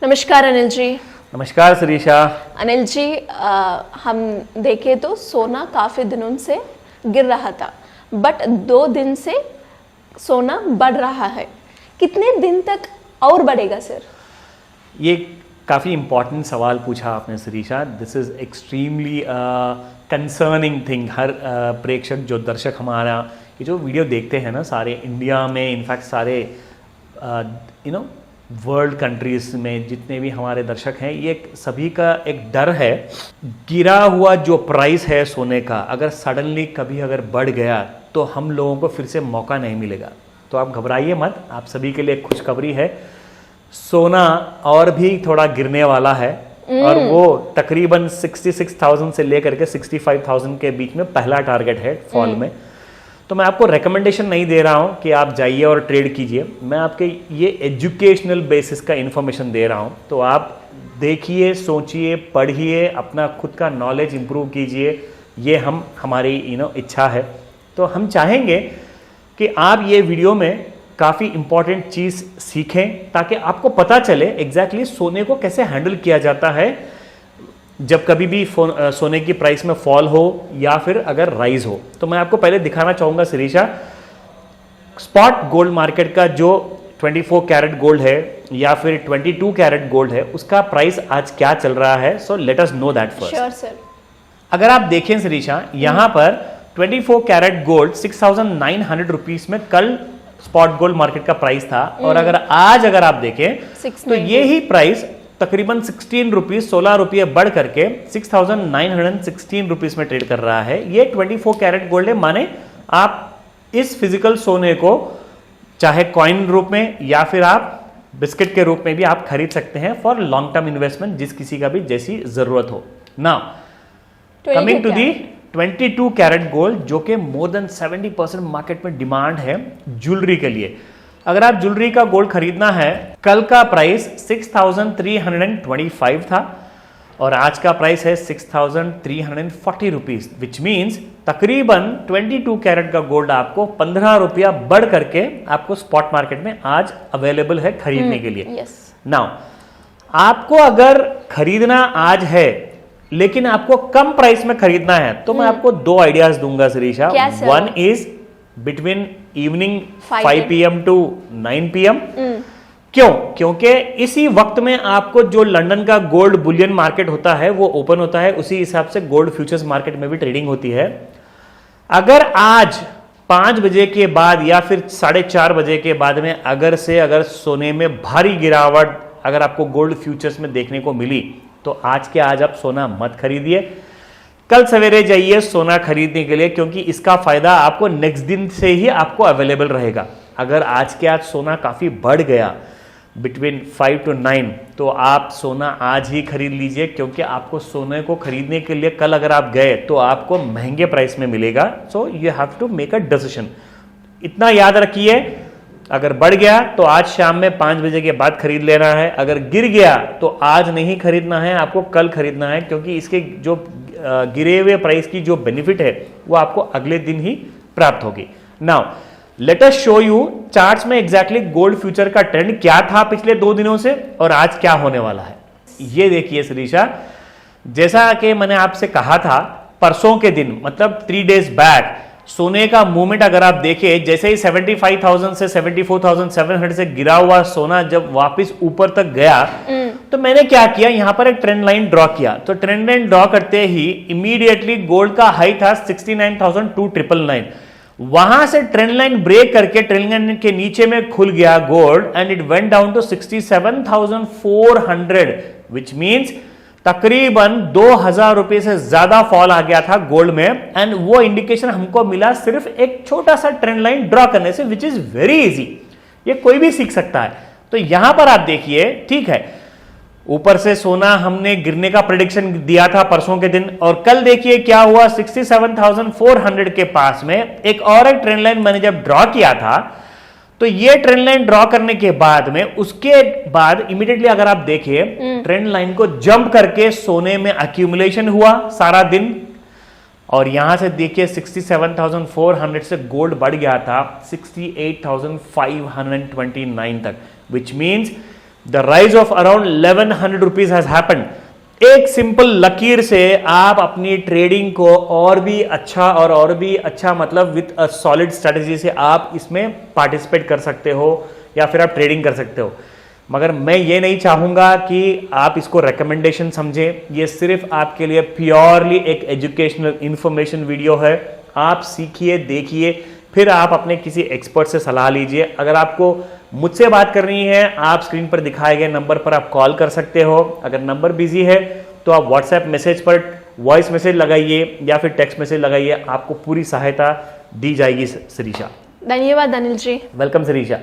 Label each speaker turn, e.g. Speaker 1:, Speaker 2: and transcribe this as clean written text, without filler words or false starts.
Speaker 1: नमस्कार अनिल जी।
Speaker 2: नमस्कार शिरीषा।
Speaker 1: अनिल जी, हम देखें तो सोना काफ़ी दिनों से गिर रहा था, बट 2 दिन से सोना बढ़ रहा है। कितने दिन तक और बढ़ेगा सर?
Speaker 2: ये काफ़ी इम्पॉर्टेंट सवाल पूछा आपने Shirisha. This is extremely concerning thing. हर प्रेक्षक जो दर्शक हमारा ये जो वीडियो देखते हैं ना, सारे इंडिया में, इनफैक्ट सारे वर्ल्ड कंट्रीज़ में जितने भी हमारे दर्शक हैं, ये सभी का एक डर है। गिरा हुआ जो प्राइस है सोने का, अगर सडनली कभी अगर बढ़ गया तो हम लोगों को फिर से मौका नहीं मिलेगा। तो आप घबराइए मत, आप सभी के लिए खुशखबरी है। सोना और भी थोड़ा गिरने वाला है और वो तकरीबन 66,000 से लेकर के 65,000 के बीच में पहला टारगेट है फॉल में। तो मैं आपको रिकमेंडेशन नहीं दे रहा हूँ कि आप जाइए और ट्रेड कीजिए, मैं आपके ये एजुकेशनल बेसिस का इन्फॉर्मेशन दे रहा हूँ। तो आप देखिए, सोचिए, पढ़िए, अपना खुद का नॉलेज इंप्रूव कीजिए, ये हमारी इच्छा है। तो हम चाहेंगे कि आप ये वीडियो में काफ़ी इंपॉर्टेंट चीज़ सीखें ताकि आपको पता चले एग्जैक्टली सोने को कैसे हैंडल किया जाता है जब कभी भी सोने की प्राइस में फॉल हो या फिर अगर राइज हो। तो मैं आपको पहले दिखाना चाहूँगा शिरीषा, स्पॉट गोल्ड मार्केट का जो 24 कैरेट गोल्ड है या फिर 22 कैरेट गोल्ड है, उसका प्राइस आज क्या चल रहा है। So let us know that first.
Speaker 1: Sure sir.
Speaker 2: अगर आप देखें शिरीषा, यहाँ पर 24 कैरेट गोल्ड 6,900 रुपीज में कल स्पॉट गोल्ड मार्केट का प्राइस था, और अगर आज अगर आप देखें तो ये ही प्राइस तकरीबन 16 रुपये बढ़ करके 6,916 रुपीज में ट्रेड कर रहा है। ये 24 कैरेट गोल्ड है, माने आप इस फिजिकल सोने को चाहे कॉइन रूप में या फिर आप बिस्किट के रूप में भी आप खरीद सकते हैं फॉर लॉन्ग टर्म इन्वेस्टमेंट, जिस किसी का भी जैसी जरूरत हो। Now coming to the 22 carat gold, जो कि मोर देन 70% मार्केट में डिमांड है ज्वेलरी के लिए। अगर आप ज्वेलरी का गोल्ड खरीदना है, कल का प्राइस 6,325 था और आज का प्राइस है 6,340 रुपीज, विच मीन्स तकरीबन 22 कैरेट का गोल्ड आपको 15 रुपया बढ़ करके आपको स्पॉट मार्केट में आज अवेलेबल है खरीदने के लिए। नाउ आपको अगर खरीदना आज है लेकिन आपको कम प्राइस में खरीदना है, तो मैं आपको 2 आइडियाज दूंगा Shirisha. One is between evening 5 PM to 9 PM। क्यों? क्योंकि इसी वक्त में आपको जो लंदन का गोल्ड बुलियन मार्केट होता है वो ओपन होता है, उसी हिसाब से गोल्ड फ्यूचर्स मार्केट में भी ट्रेडिंग होती है। अगर आज 5 बजे के बाद या फिर 4:30 बजे के बाद में अगर सोने में भारी गिरावट अगर आपको गोल्ड फ्यूचर्स में देखने को मिली, तो आज के आज आप सोना मत खरीदिए, कल सवेरे जाइए सोना खरीदने के लिए, क्योंकि इसका फायदा आपको नेक्स्ट दिन से ही आपको अवेलेबल रहेगा। अगर आज के आज सोना काफी बढ़ गया बिटवीन 5 to 9, तो आप सोना आज ही खरीद लीजिए, क्योंकि आपको सोने को खरीदने के लिए कल अगर आप गए तो आपको महंगे प्राइस में मिलेगा। So you have to make a decision. इतना याद रखिए, अगर बढ़ गया तो आज शाम में 5 बजे के बाद खरीद लेना है, अगर गिर गया तो आज नहीं खरीदना है, आपको कल खरीदना है, क्योंकि इसके जो गिरे हुए प्राइस की जो बेनिफिट है वो आपको अगले दिन ही प्राप्त होगी। Now let us show you charts में एग्जैक्टली गोल्ड फ्यूचर का ट्रेंड क्या था पिछले 2 दिनों से और आज क्या होने वाला है। ये देखिए शिरीषा, जैसा कि मैंने आपसे कहा था परसों के दिन, मतलब 3 days बैक, सोने का मूवमेंट अगर आप देखें, जैसे ही 75,000 से 74,700 से गिरा हुआ सोना जब वापस ऊपर तक गया, तो मैंने क्या किया, यहां पर एक ट्रेंड लाइन ड्रॉ किया। तो ट्रेंड लाइन ड्रॉ करते ही इमीडिएटली गोल्ड का हाई था 69,299। वहां से ट्रेंड लाइन ब्रेक करके ट्रेंड लाइन के नीचे में खुल गया gold and it went down to 67,400, which means तकरीबन 2,000 रुपए से ज्यादा फॉल आ गया था गोल्ड में। एंड वो इंडिकेशन हमको मिला सिर्फ एक छोटा सा ट्रेंड लाइन ड्रॉ करने से, विच इज वेरी इजी, ये कोई भी सीख सकता है। तो यहां पर आप देखिए, ठीक है, ऊपर से सोना हमने गिरने का प्रेडिक्शन दिया था परसों के दिन, और कल देखिए क्या हुआ, 67,400 के पास में एक और एक ट्रेंड लाइन मैंने जब ड्रॉ किया था, तो ये ट्रेंड लाइन ड्रॉ करने के बाद में उसके बाद इमीडिएटली अगर आप देखें ट्रेंड लाइन को जंप करके सोने में अक्यूमुलेशन हुआ सारा दिन, और यहां से देखिए 67,400 से गोल्ड बढ़ गया था 68,529 तक, which means the rise of around 1100 rupees has happened. एक सिंपल लकीर से आप अपनी ट्रेडिंग को और भी अच्छा मतलब विथ अ सॉलिड स्ट्रेटेजी से आप इसमें पार्टिसिपेट कर सकते हो या फिर आप ट्रेडिंग कर सकते हो। मगर मैं ये नहीं चाहूंगा कि आप इसको रिकमेंडेशन समझें, ये सिर्फ आपके लिए प्योरली एक एजुकेशनल इंफॉर्मेशन वीडियो है। आप सीखिए, देखिए, फिर आप अपने किसी एक्सपर्ट से सलाह लीजिए। अगर आपको मुझसे बात करनी है, आप स्क्रीन पर दिखाए गए नंबर पर आप कॉल कर सकते हो। अगर नंबर बिजी है तो आप व्हाट्सएप मैसेज पर वॉइस मैसेज लगाइए या फिर टेक्स्ट मैसेज लगाइए, आपको पूरी सहायता दी जाएगी। शिरीषा,
Speaker 1: धन्यवाद अनिल जी।
Speaker 2: वेलकम शिरीषा।